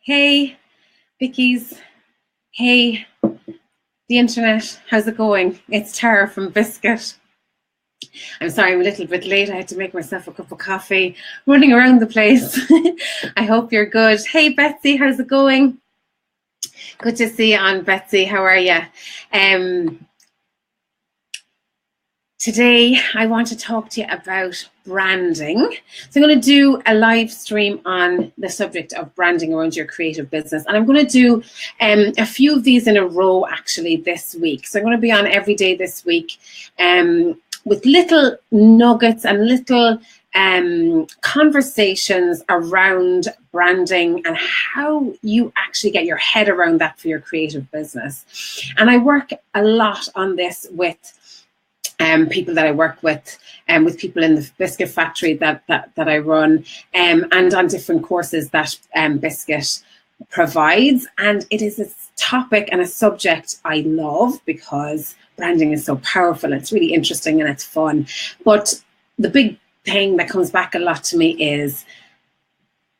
Hey, Vicky's. Hey, the internet. How's it going? It's Tara from Biscuit. I'm sorry I'm a little bit late. I had to make myself a cup of coffee, running around the place. I hope you're good. Hey, Betsy, how's it going? Good to see you on, Betsy. How are you? Today, I want to talk to you about branding. So I'm going to do a live stream on the subject of branding around your creative business. And I'm going to do a few of these in a row, actually, this week. So I'm going to be on every day this week with little nuggets and little conversations around branding and how you actually get your head around that for your creative business. And I work a lot on this with people that I work with people in the Biscuit Factory that I run, and on different courses that Biscuit provides. And it is a topic and a subject I love because branding is so powerful. It's really interesting and it's fun. But the big thing that comes back a lot to me is,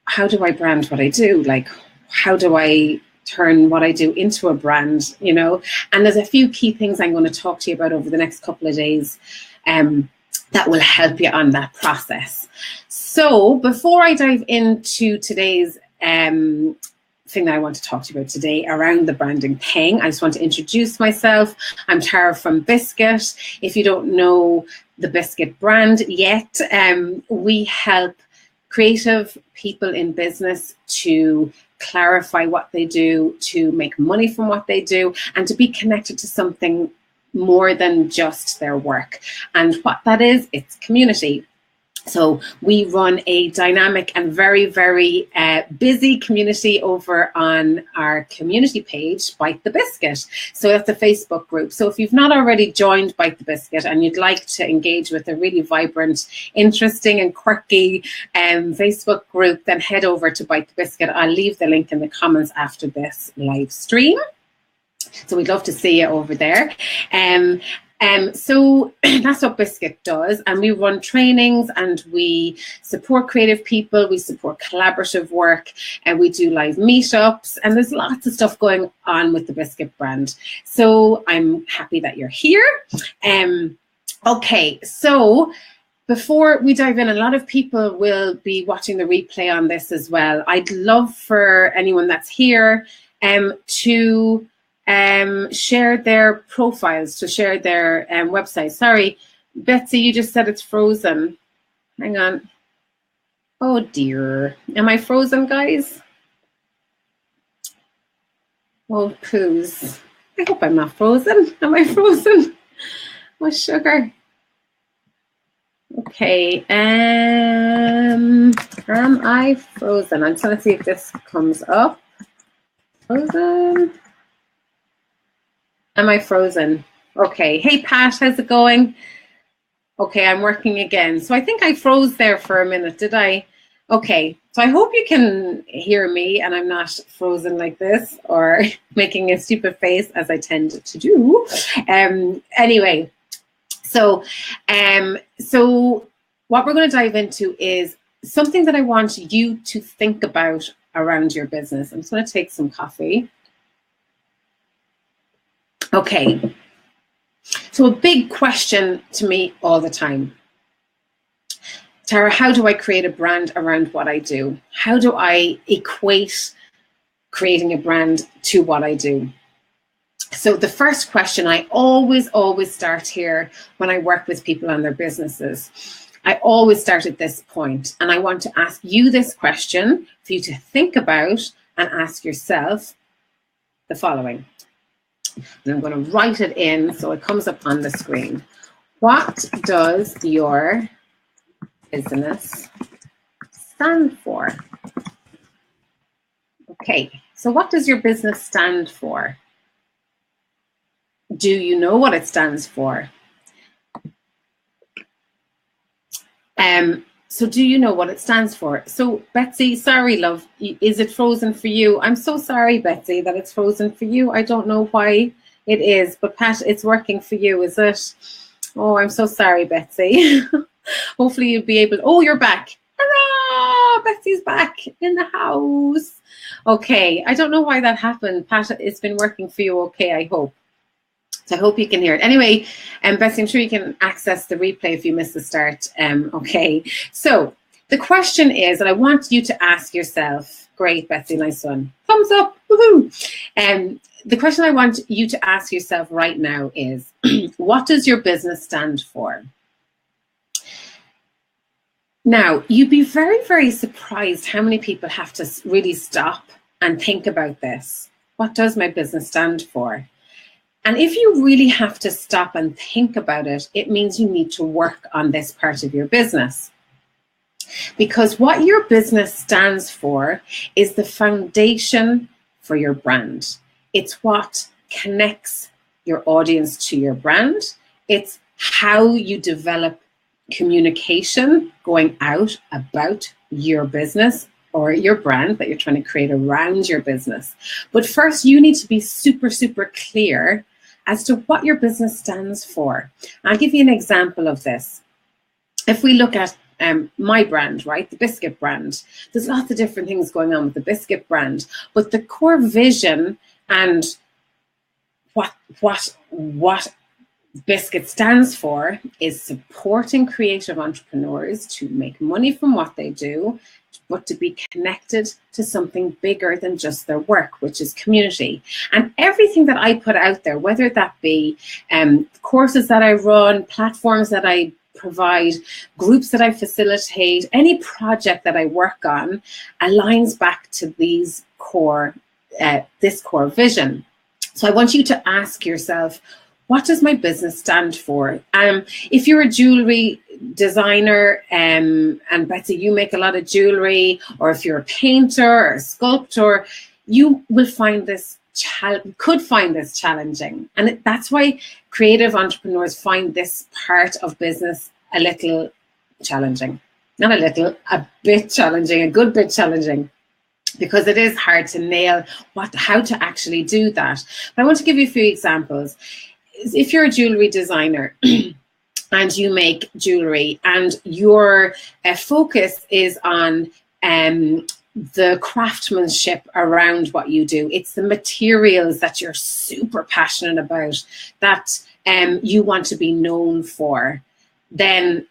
how do I brand what I do? Like, how do I turn what I do into a brand, you know? And there's a few key things I'm going to talk to you about over the next couple of days that will help you on that process. So before I dive into today's thing that I want to talk to you about today around the branding thing, I just want to introduce myself. I'm Tara from Biscuit. If you don't know the Biscuit brand yet, we help creative people in business to clarify what they do, to make money from what they do, and to be connected to something more than just their work. And what that is, it's community. So we run a dynamic and very, very busy community over on our community page, Bite the Biscuit. So that's a Facebook group. So if you've not already joined Bite the Biscuit and you'd like to engage with a really vibrant, interesting and quirky Facebook group, then head over to Bite the Biscuit. I'll leave the link in the comments after this live stream. So we'd love to see you over there. So that's what Biscuit does, and we run trainings and we support creative people, we support collaborative work, and we do live meetups, and there's lots of stuff going on with the Biscuit brand. So I'm happy that you're here. Okay, so before we dive in, a lot of people will be watching the replay on this as well. I'd love for anyone that's here to share their profiles, to share their website. Sorry, Betsy, you just said it's frozen. Hang on. Oh dear. Am I frozen, guys? Oh, poos. I hope I'm not frozen. Am I frozen? Oh, sugar. Okay. Am I frozen? I'm trying to see if this comes up. Frozen. Am I frozen? Okay. Hey, Pat, how's it going? Okay, I'm working again. So I think I froze there for a minute, did I? Okay, so I hope you can hear me and I'm not frozen like this or making a stupid face as I tend to do. Anyway, so what we're going to dive into is something that I want you to think about around your business. I'm just going to take some coffee. Okay, so a big question to me all the time. Tara, how do I create a brand around what I do? How do I equate creating a brand to what I do? So the first question, I always start here when I work with people on their businesses. I always start at this point, and I want to ask you this question for you to think about and ask yourself the following. And I'm going to write it in so it comes up on the screen. What does your business stand for? Okay, so what does your business stand for? Do you know what it stands for? So do you know what it stands for? So Betsy, sorry, love, is it frozen for you? I'm so sorry, Betsy, that it's frozen for you. I don't know why it is, but Pat, it's working for you, is it? Oh, I'm so sorry, Betsy. Hopefully you'll be able, oh, you're back. Hurrah! Betsy's back in the house. Okay, I don't know why that happened. Pat, it's been working for you okay, I hope. So I hope you can hear it. Anyway, Betsy, I'm sure you can access the replay if you missed the start. Okay, so the question is, and I want you to ask yourself, great, Betsy, nice one. Thumbs up, woohoo. The question I want you to ask yourself right now is, what does your business stand for? Now, you'd be very, very surprised how many people have to really stop and think about this. What does my business stand for? And if you really have to stop and think about it, it means you need to work on this part of your business. Because what your business stands for is the foundation for your brand. It's what connects your audience to your brand. It's how you develop communication going out about your business or your brand that you're trying to create around your business. But first, you need to be super, super clear as to what your business stands for. I'll give you an example of this. If we look at my brand, right, the Biscuit brand, there's lots of different things going on with the Biscuit brand, but the core vision and what Biscuit stands for is supporting creative entrepreneurs to make money from what they do, but to be connected to something bigger than just their work, which is community. And everything that I put out there, whether that be courses that I run, platforms that I provide, groups that I facilitate, any project that I work on, aligns back to these core, this core vision. So I want you to ask yourself, what does my business stand for? If you're a jewelry designer, and Betsy, you make a lot of jewelry, or if you're a painter or a sculptor, you will find this could find this challenging. And that's why creative entrepreneurs find this part of business a little challenging. Not a little, a bit challenging, a good bit challenging, because it is hard to nail how to actually do that. But I want to give you a few examples. If you're a jewelry designer and you make jewelry and your focus is on the craftsmanship around what you do, it's the materials that you're super passionate about, that you want to be known for, then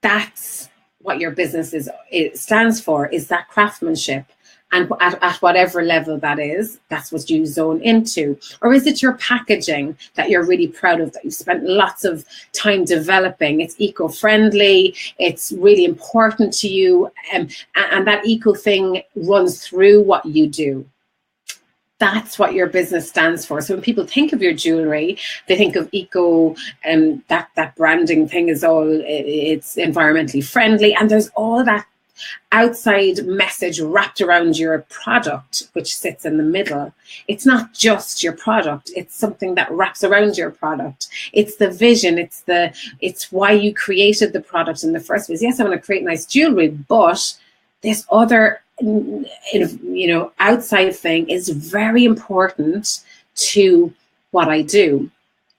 that's what your business it stands for, is that craftsmanship. And at whatever level that is, that's what you zone into. Or is it your packaging that you're really proud of, that you've spent lots of time developing? It's eco-friendly, it's really important to you, and that eco thing runs through what you do. That's what your business stands for. So when people think of your jewelry, they think of eco, and that branding thing is it's environmentally friendly, and there's all that outside message wrapped around your product, which sits in the middle. It's not just your product, it's something that wraps around your product. It's the vision, it's why you created the product in the first place. Yes, I want to create nice jewelry, but this other outside thing is very important to what I do.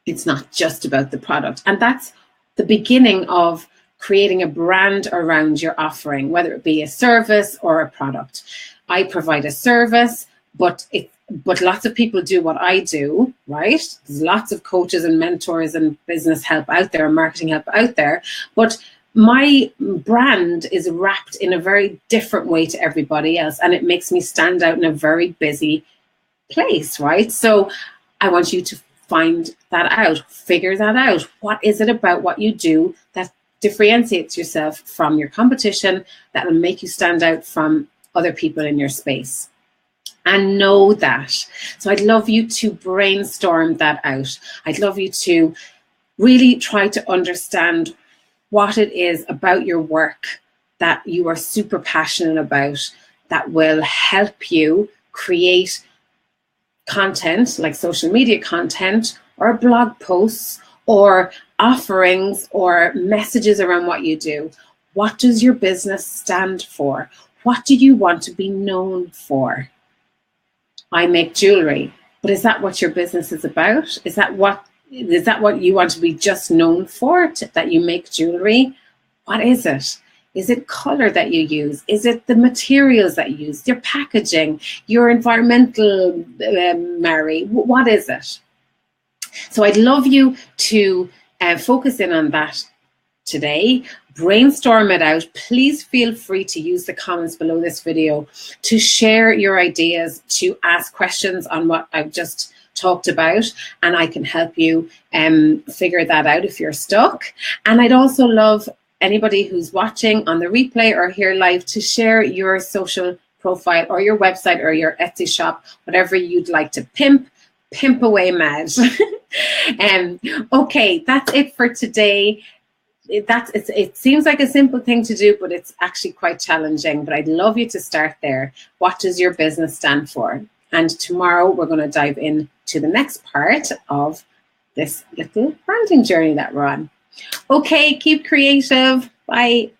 It's not just about the product. And that's the beginning of creating a brand around your offering, whether it be a service or a product. I provide a service, but lots of people do what I do, right? There's lots of coaches and mentors and business help out there, marketing help out there, but my brand is wrapped in a very different way to everybody else, and it makes me stand out in a very busy place, right? So I want you to find that out, figure that out. What is it about what you do that differentiates yourself from your competition, that will make you stand out from other people in your space? And know that. So I'd love you to brainstorm that out. I'd love you to really try to understand what it is about your work that you are super passionate about, that will help you create content like social media content or blog posts or offerings or messages around what you do. What does your business stand for? What do you want to be known for? I make jewelry, but is that what your business is about? Is that what you want to be just known for, that you make jewelry? What is it? Is it color that you use? Is it the materials that you use? Your packaging, your environmental, Mary? What is it? So I'd love you to focus in on that today. Brainstorm it out. Please feel free to use the comments below this video to share your ideas, to ask questions on what I've just talked about, and I can help you figure that out if you're stuck. And I'd also love anybody who's watching on the replay or here live to share your social profile or your website or your Etsy shop, whatever you'd like to pimp away, Mad. Okay, that's it for today. It seems like a simple thing to do, but it's actually quite challenging. But I'd love you to start there. What does your business stand for? And tomorrow we're going to dive into the next part of this little branding journey that we're on. Okay, keep creative. Bye.